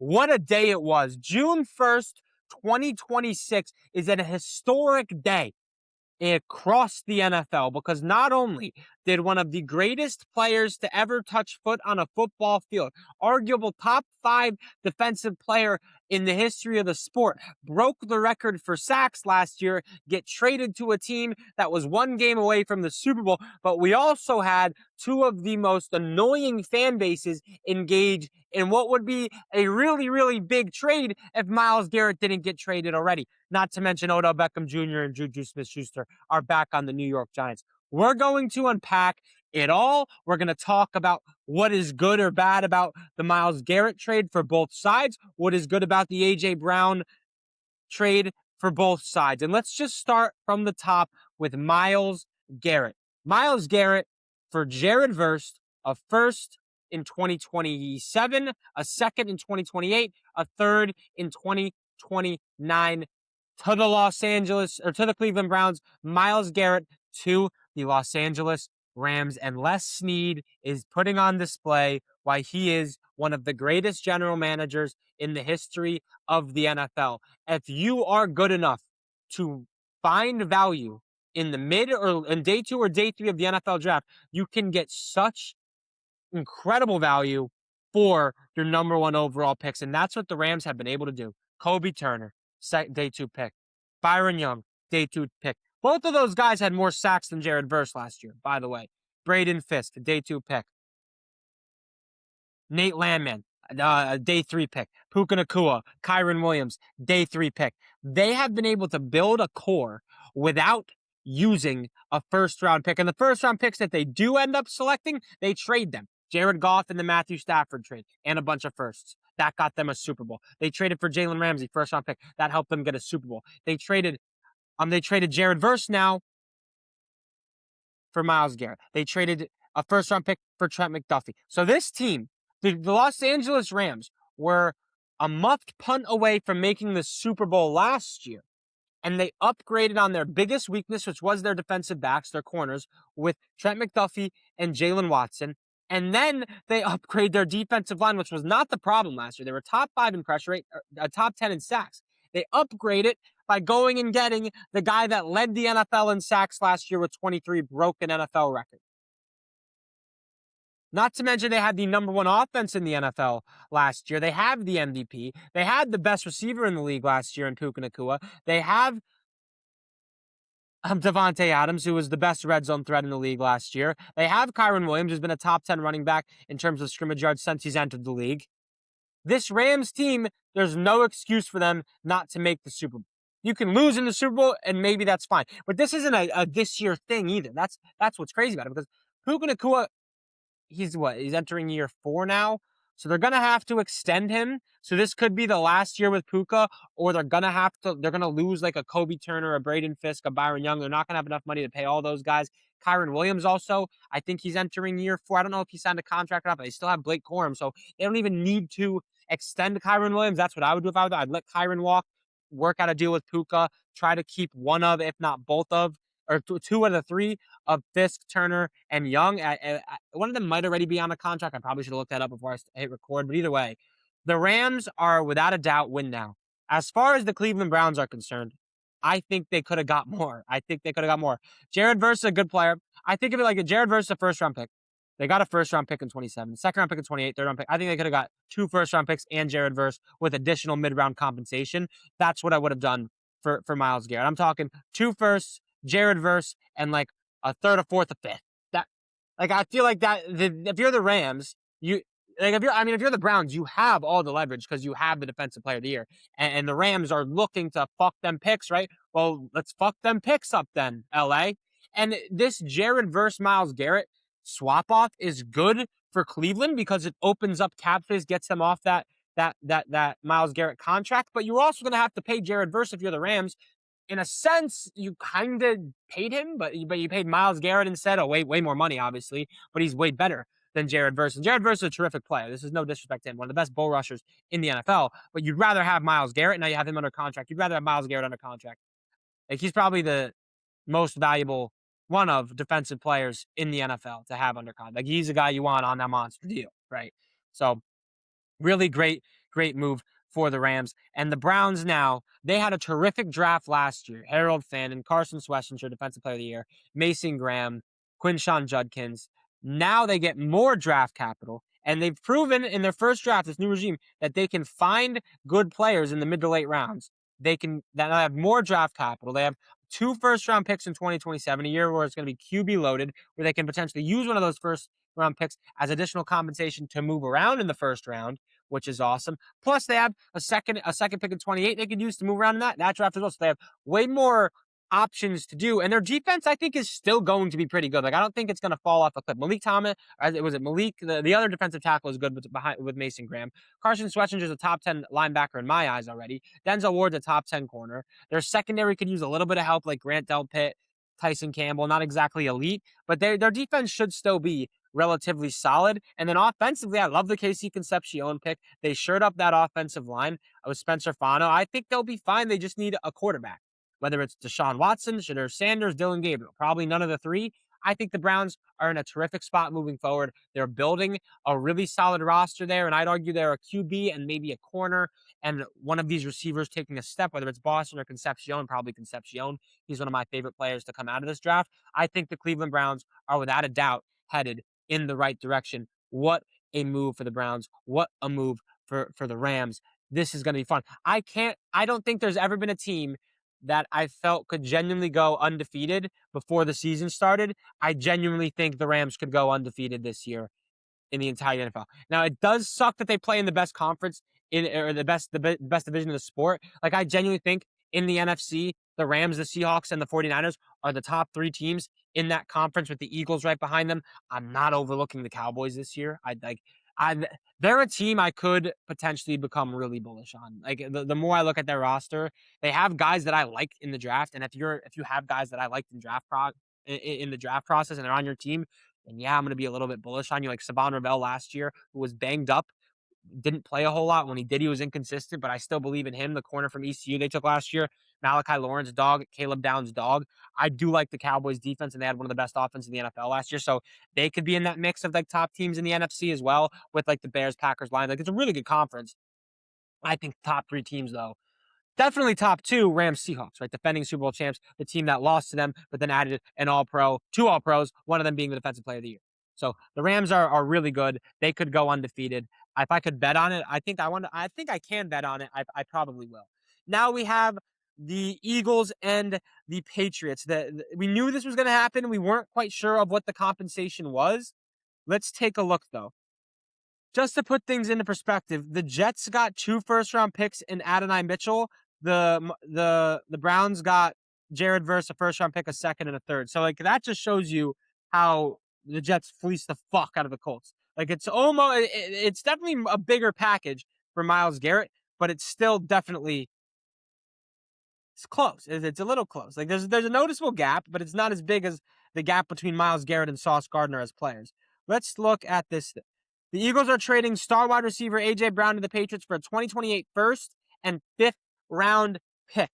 What a day it was. June 1st, 2026 is a historic day across the NFL because not only did one of the greatest players to ever touch foot on a football field, arguable top 5 defensive player in the history of the sport, broke the record for sacks last year, get traded to a team that was one game away from the Super Bowl. But we also had two of the most annoying fan bases engage in what would be a really, really big trade if Myles Garrett didn't get traded already. Not to mention Odell Beckham Jr. and Juju Smith-Schuster are back on the New York Giants. We're going to unpack it all. We're going to talk about what is good or bad about the Myles Garrett trade for both sides, what is good about the A.J. Brown trade for both sides. And let's just start from the top with Myles Garrett. Myles Garrett for Jared Verse, a first in 2027, a second in 2028, a third in 2029 to the Cleveland Browns. Myles Garrett to the Los Angeles Rams, and Les Snead is putting on display why he is one of the greatest general managers in the history of the NFL. If you are good enough to find value in the mid or in day 2 or day 3 of the NFL draft, you can get such incredible value for your number 1 overall picks. And that's what the Rams have been able to do. Kobe Turner, day 2 pick. Byron Young, day 2 pick. Both of those guys had more sacks than Jared Verse last year, by the way. Braden Fisk, day 2 pick. Nate Landman, day 3 pick. Puka Nacua, Kyron Williams, day 3 pick. They have been able to build a core without using a first-round pick. And the first-round picks that they do end up selecting, they trade them. Jared Goff and the Matthew Stafford trade, and a bunch of firsts. That got them a Super Bowl. They traded for Jalen Ramsey, first-round pick. That helped them get a Super Bowl. They traded Jared Verse now for Myles Garrett. They traded a first-round pick for Trent McDuffie. So this team, the Los Angeles Rams, were a muffed punt away from making the Super Bowl last year. And they upgraded on their biggest weakness, which was their defensive backs, their corners, with Trent McDuffie and Jalen Watson. And then they upgrade their defensive line, which was not the problem last year. They were top 5 in pressure rate, top 10 in sacks. They upgrade it by going and getting the guy that led the NFL in sacks last year with 23, broken NFL record. Not to mention they had the number 1 offense in the NFL last year. They have the MVP. They had the best receiver in the league last year in Puka Nacua. They have Davante Adams, who was the best red zone threat in the league last year. They have Kyron Williams, who's been a top 10 running back in terms of scrimmage yards since he's entered the league. This Rams team, there's no excuse for them not to make the Super Bowl. You can lose in the Super Bowl, and maybe that's fine. But this isn't a this year thing either. That's what's crazy about it, because Puka Nacua, he's entering year 4 now. So they're going to have to extend him. So this could be the last year with Puka, or they're going to lose like a Kobe Turner, a Braden Fisk, a Byron Young. They're not going to have enough money to pay all those guys. Kyron Williams also, I think he's entering year 4. I don't know if he signed a contract or not, but they still have Blake Corum. So they don't even need to extend Kyron Williams. That's what I would do if I were there. I'd let Kyron walk, work out a deal with Puka, try to keep one of, if not both of, or 2 out of the 3 of Fisk, Turner, and Young. One of them might already be on a contract. I probably should have looked that up before I hit record. But either way, the Rams are without a doubt win now. As far as the Cleveland Browns are concerned, I think they could have got more. Jared Verse is a good player. I think of it like Jared Verse is a first-round pick. They got a first-round pick in 27, second-round pick in 28, third-round pick. I think they could have got 2 first-round picks and Jared Verse with additional mid-round compensation. That's what I would have done for Myles Garrett. I'm talking 2 firsts, Jared Verse, and like a third, a fourth, a fifth. I feel like that. If you're the Rams, if you're the Browns, you have all the leverage because you have the defensive player of the year, and the Rams are looking to fuck them picks, right? Well, let's fuck them picks up then, LA. And this Jared Verse Myles Garrett swap off is good for Cleveland because it opens up cap space, gets them off that Myles Garrett contract. But you're also going to have to pay Jared Verse if you're the Rams. In a sense, you kind of paid him, but you paid Myles Garrett instead. Way more money, obviously, but he's way better than Jared Verse. And Jared Verse is a terrific player. This is no disrespect to him. One of the best bull rushers in the NFL. But you'd rather have Myles Garrett. Now you have him under contract. You'd rather have Myles Garrett under contract. Like, he's probably the most valuable one of defensive players in the NFL to have under contract. Like, he's a guy you want on that monster deal, right? So really great great move for the Rams. And the Browns now, they had a terrific draft last year. Harold Fannin, Carson Schwarzenegger, Defensive Player of the Year, Mason Graham, Quinshawn Judkins. Now they get more draft capital, and they've proven in their first draft, this new regime, that they can find good players in the mid to late rounds. They have more draft capital. They have 2 first-round picks in 2027, a year where it's going to be QB loaded, where they can potentially use one of those first-round picks as additional compensation to move around in the first round, which is awesome. Plus, they have a second pick in 28 they could use to move around in that draft as well. So they have way more options to do. And their defense, I think, is still going to be pretty good. Like, I don't think it's going to fall off a cliff. Malik Thomas, Malik? The other defensive tackle is good with Mason Graham. Carson Schwarzenegger is a top 10 linebacker in my eyes already. Denzel Ward's a top 10 corner. Their secondary could use a little bit of help, like Grant Delpit, Tyson Campbell, not exactly elite, but their defense should still be relatively solid. And then offensively, I love the KC Concepcion pick. They shored up that offensive line with Spencer Fano. I think they'll be fine. They just need a quarterback. Whether it's Deshaun Watson, Shedeur Sanders, Dylan Gabriel, probably none of the three. I think the Browns are in a terrific spot moving forward. They're building a really solid roster there, and I'd argue they're a QB and maybe a corner, and one of these receivers taking a step, whether it's Boston or Concepcion, probably Concepcion. He's one of my favorite players to come out of this draft. I think the Cleveland Browns are without a doubt headed in the right direction. What a move for the Browns. What a move for the Rams. This is going to be fun. I don't think there's ever been a team that I felt could genuinely go undefeated before the season started. I genuinely think the Rams could go undefeated this year in the entire NFL. Now, it does suck that they play in the best conference or the best division of the sport. Like, I genuinely think in the NFC, the Rams, the Seahawks, and the 49ers are the top 3 teams in that conference with the Eagles right behind them. I'm not overlooking the Cowboys this year. They're a team I could potentially become really bullish on. Like, the more I look at their roster, they have guys that I like in the draft. And if you have guys that I liked in the draft process and they're on your team, then yeah, I'm going to be a little bit bullish on you. Like Savon Ravel last year, who was banged up, didn't play a whole lot. When he did, he was inconsistent, but I still believe in him. The corner from ECU they took last year, Malachi Lawrence dog, Caleb Downs dog. I do like the Cowboys defense, and they had one of the best offenses in the NFL last year. So they could be in that mix of like top teams in the NFC as well, with like the Bears, Packers, Lions. Like, it's a really good conference. I think top 3 teams though. Definitely top 2, Rams, Seahawks, right? Defending Super Bowl champs, the team that lost to them, but then added an all-pro, 2 all-pros, one of them being the Defensive Player of the Year. So the Rams are really good. They could go undefeated. If I could bet on it, I think I can bet on it. I probably will. Now we have the Eagles and the Patriots. We knew this was going to happen. We weren't quite sure of what the compensation was. Let's take a look, though. Just to put things into perspective, the Jets got 2 first-round picks in Adonai Mitchell. The Browns got Jared Verse, a first-round pick, a second, and a third. So, like, that just shows you how the Jets fleeced the fuck out of the Colts. Like, it's definitely a bigger package for Myles Garrett, but it's still definitely it's close. It's a little close. Like, there's a noticeable gap, but it's not as big as the gap between Myles Garrett and Sauce Gardner as players. Let's look at this. The Eagles are trading star wide receiver A.J. Brown to the Patriots for a 2028 first and 5th round pick.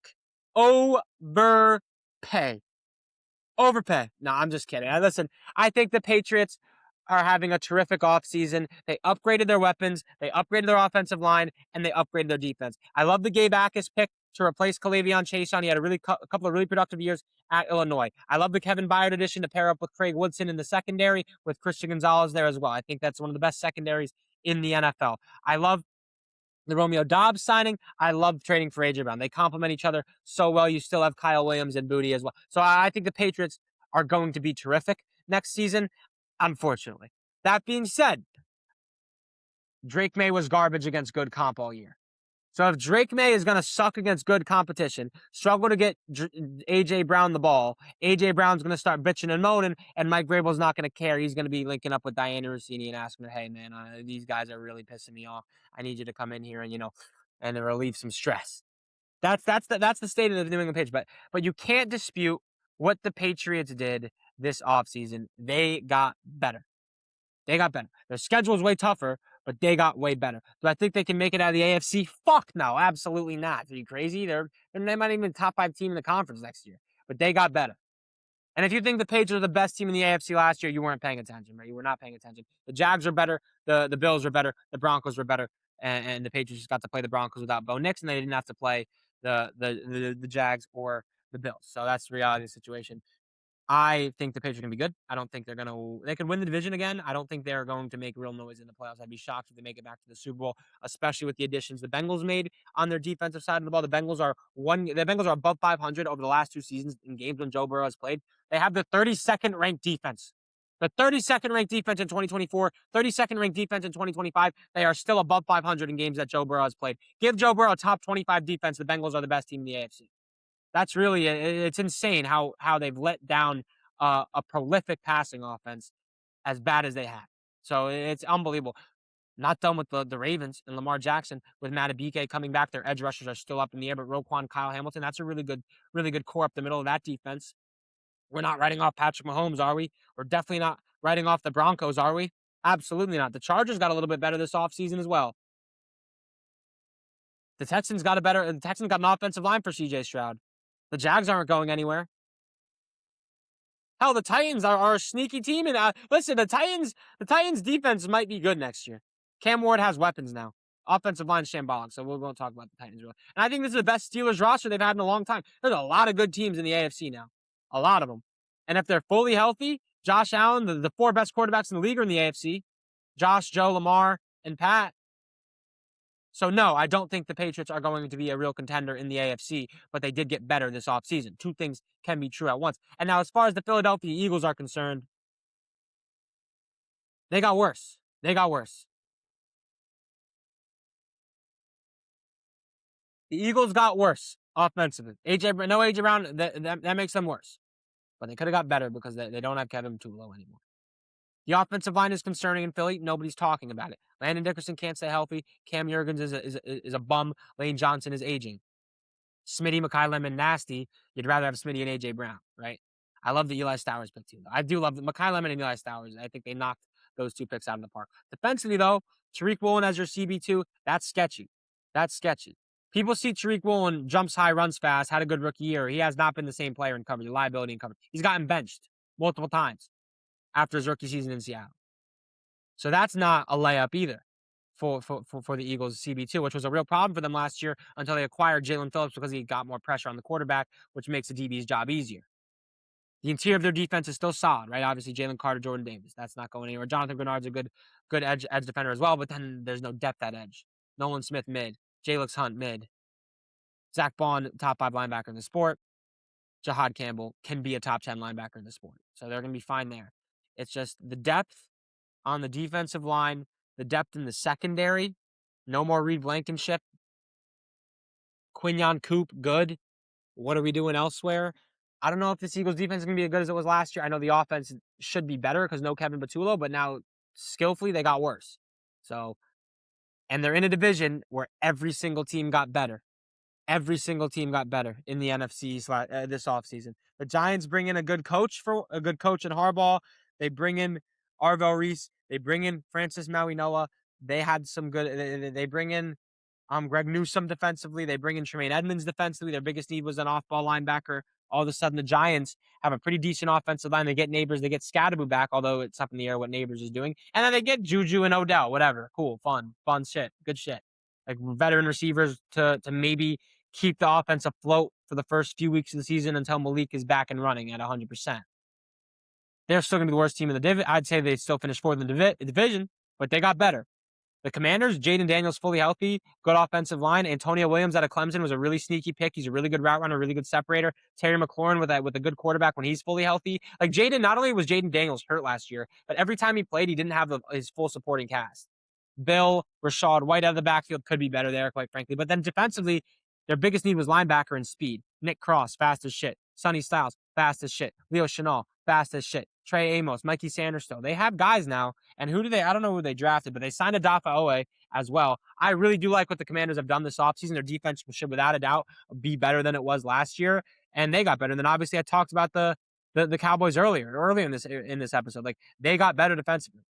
Overpay. No, I'm just kidding. Listen, I think the Patriots are having a terrific offseason. They upgraded their weapons, they upgraded their offensive line, and they upgraded their defense. I love the Gabe Akis pick to replace Kalavion Chason. He had a couple of really productive years at Illinois. I love the Kevin Byard addition to pair up with Craig Woodson in the secondary with Christian Gonzalez there as well. I think that's one of the best secondaries in the NFL. I love the Romeo Dobbs signing. I love trading for A.J. Brown. They complement each other so well. You still have Kyle Williams and Booty as well. So I think the Patriots are going to be terrific next season, unfortunately. That being said, Drake Maye was garbage against good comp all year. So if Drake Maye is going to suck against good competition, struggle to get A.J. Brown the ball, A.J. Brown's going to start bitching and moaning, and Mike Vrabel's not going to care. He's going to be linking up with Diana Rossini and asking her, hey, man, these guys are really pissing me off. I need you to come in here and relieve some stress. That's the state of the New England Patriots. But you can't dispute what the Patriots did this offseason. They got better. Their schedule is way tougher, but they got way better. Do I think they can make it out of the AFC? Fuck no, absolutely not. Are you crazy? They might even be the top 5 team in the conference next year, but they got better. And if you think the Patriots are the best team in the AFC last year, you weren't paying attention, right? You were not paying attention. The Jags are better. The Bills are better. The Broncos were better. and the Patriots just got to play the Broncos without Bo Nix, and they didn't have to play the Jags or the Bills. So that's the reality of the situation. I think the Patriots are going to be good. I don't think they're going to. They could win the division again. I don't think they're going to make real noise in the playoffs. I'd be shocked if they make it back to the Super Bowl, especially with the additions the Bengals made on their defensive side of the ball. The Bengals are above 500 over the last 2 seasons in games when Joe Burrow has played. They have the 32nd ranked defense. The 32nd ranked defense in 2024, 32nd ranked defense in 2025. They are still above 500 in games that Joe Burrow has played. Give Joe Burrow a top 25 defense. The Bengals are the best team in the AFC. That's really it's insane how they've let down a prolific passing offense as bad as they have. So it's unbelievable. Not done with the Ravens and Lamar Jackson with Matabike coming back. Their edge rushers are still up in the air, but Roquan, Kyle Hamilton, that's a really good core up the middle of that defense. We're not writing off Patrick Mahomes, are we? We're definitely not writing off the Broncos, are we? Absolutely not. The Chargers got a little bit better this offseason as well. The Texans got an offensive line for CJ Stroud. The Jags aren't going anywhere. Hell, the Titans are a sneaky team. And listen, the Titans defense might be good next year. Cam Ward has weapons now. Offensive line shambolic, so we won't talk about the Titans really. And I think this is the best Steelers roster they've had in a long time. There's a lot of good teams in the AFC now. A lot of them. And if they're fully healthy, Josh Allen, the four best quarterbacks in the league are in the AFC. Josh, Joe, Lamar, and Pat. So, no, I don't think the Patriots are going to be a real contender in the AFC, but they did get better this offseason. Two things can be true at once. And now, as far as the Philadelphia Eagles are concerned, they got worse. They got worse. The Eagles got worse offensively. No AJ Brown, that makes them worse. But they could have got better because they don't have Kevin Tulo anymore. The offensive line is concerning in Philly. Nobody's talking about it. Landon Dickerson can't stay healthy. Cam Jurgens is a bum. Lane Johnson is aging. Smitty, Mekhi Lemon, nasty. You'd rather have Smitty and AJ Brown, right? I love the Eli Stowers pick too. I do love Mekhi Lemon and Eli Stowers. I think they knocked those two picks out of the park. Defensively, though, Tariq Woolen as your CB2, that's sketchy. That's sketchy. People see Tariq Woolen jumps high, runs fast, had a good rookie year. He has not been the same player in coverage, liability in coverage. He's gotten benched multiple times after his rookie season in Seattle. So that's not a layup either for the Eagles CB2, which was a real problem for them last year until they acquired Jalen Phillips because he got more pressure on the quarterback, which makes the DB's job easier. The interior of their defense is still solid, right? Obviously, Jalen Carter, Jordan Davis. That's not going anywhere. Jonathan Grenard's a good edge defender as well, but then there's no depth at edge. Nolan Smith, mid. Jalix Hunt, mid. Zach Bond, top 5 linebacker in the sport. Jahad Campbell can be a top 10 linebacker in the sport. So they're going to be fine there. It's just the depth on the defensive line, the depth in the secondary. No more Reed Blankenship. Quinyon Coop, good. What are we doing elsewhere? I don't know if this Eagles defense is going to be as good as it was last year. I know the offense should be better because no Kevin Patullo, but now skillfully they got worse. So, and they're in a division where every single team got better. Every single team got better in the NFC this offseason. The Giants bring in a good coach in Harbaugh. They bring in Arvell Reese. They bring in Francis Mauigoa. They had some good. They bring in Greg Newsome defensively. They bring in Tremaine Edmonds defensively. Their biggest need was an off-ball linebacker. All of a sudden, the Giants have a pretty decent offensive line. They get Neighbors. They get Scadaboo back, although it's up in the air what Neighbors is doing. And then they get Juju and Odell. Whatever. Cool. Fun shit. Good shit. Like veteran receivers to maybe keep the offense afloat for the first few weeks of the season until Malik is back and running at 100%. They're still going to be the worst team in the division. I'd say they still finished fourth in the division, but they got better. The Commanders, Jaden Daniels fully healthy, good offensive line. Antonio Williams out of Clemson was a really sneaky pick. He's a really good route runner, really good separator. Terry McLaurin with a good quarterback when he's fully healthy. Like Jaden, not only was Jaden Daniels hurt last year, but every time he played, he didn't have his full supporting cast. Bill, Rashad White out of the backfield could be better there, quite frankly. But then defensively, their biggest need was linebacker and speed. Nick Cross, fast as shit. Sonny Styles, fast as shit. Leo Chenal, fast as shit. Trey Amos, Mikey Sanderson. They have guys now. And I don't know who they drafted, but they signed Adafa Owe as well. I really do like what the Commanders have done this offseason. Their defense should, without a doubt, be better than it was last year. And they got better. And then obviously I talked about the Cowboys earlier in this episode. Like they got better defensively.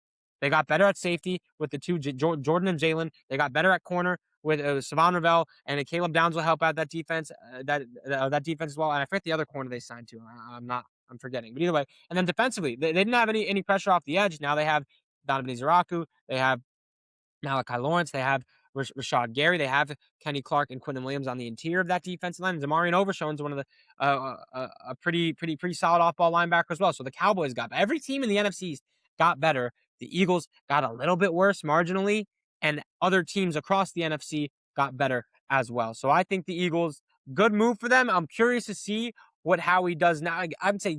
They got better at safety with the two, Jordan and Jalen. They got better at corner with Savon Ravel, and Caleb Downs will help out that defense, that defense as well. And I forget the other corner they signed to. I'm forgetting. But either way, and then defensively, they didn't have any pressure off the edge. Now they have Donovan Izaraku. They have Malachi Lawrence. They have Rashad Gary. They have Kenny Clark and Quinton Williams on the interior of that defensive line. Zamarian Overshone's one of the a pretty solid off ball linebacker as well. So the Cowboys got every team in the NFC East got better. The Eagles got a little bit worse marginally, and other teams across the NFC got better as well. So I think the Eagles, good move for them. I'm curious to see what Howie does now. I would say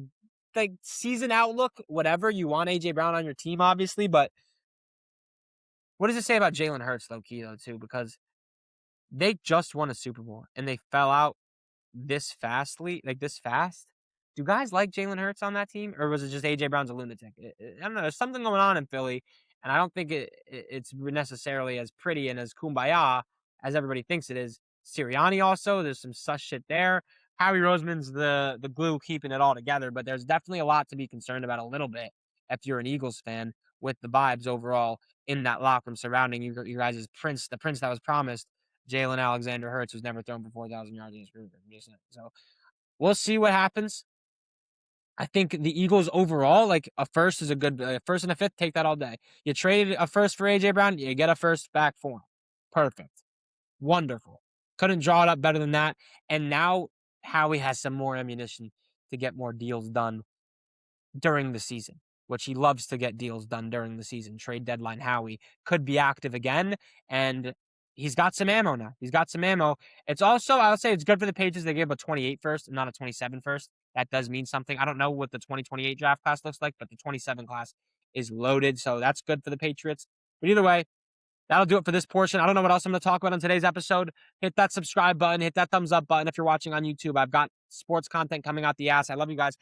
like season outlook, whatever. You want AJ Brown on your team, obviously, but what does it say about Jalen Hurts, low key, though, too? Because they just won a Super Bowl and they fell out this fast. Do guys like Jalen Hurts on that team, or was it just AJ Brown's a lunatic? I don't know. There's something going on in Philly, and I don't think it's necessarily as pretty and as kumbaya as everybody thinks it is. Sirianni also, there's some sus shit there. Howie Roseman's the glue keeping it all together, but there's definitely a lot to be concerned about a little bit if you're an Eagles fan with the vibes overall in that locker room surrounding you guys' prince, the prince that was promised, Jalen Alexander Hurts, was never thrown for 4,000 yards in his career. So we'll see what happens. I think the Eagles overall, like a first is a good first and a fifth. Take that all day. You traded a first for AJ Brown, you get a first back for him. Perfect, wonderful. Couldn't draw it up better than that. And now Howie has some more ammunition to get more deals done during the season, which he loves to get deals done during the season. Trade deadline Howie could be active again, and he's got some ammo now. He's got some ammo. It's also, I would say it's good for the Patriots. They gave a 28 first and not a 27 first. That does mean something. I don't know what the 2028 draft class looks like, but the 27 class is loaded, so that's good for the Patriots. But either way, that'll do it for this portion. I don't know what else I'm going to talk about on today's episode. Hit that subscribe button. Hit that thumbs up button if you're watching on YouTube. I've got sports content coming out the ass. I love you guys.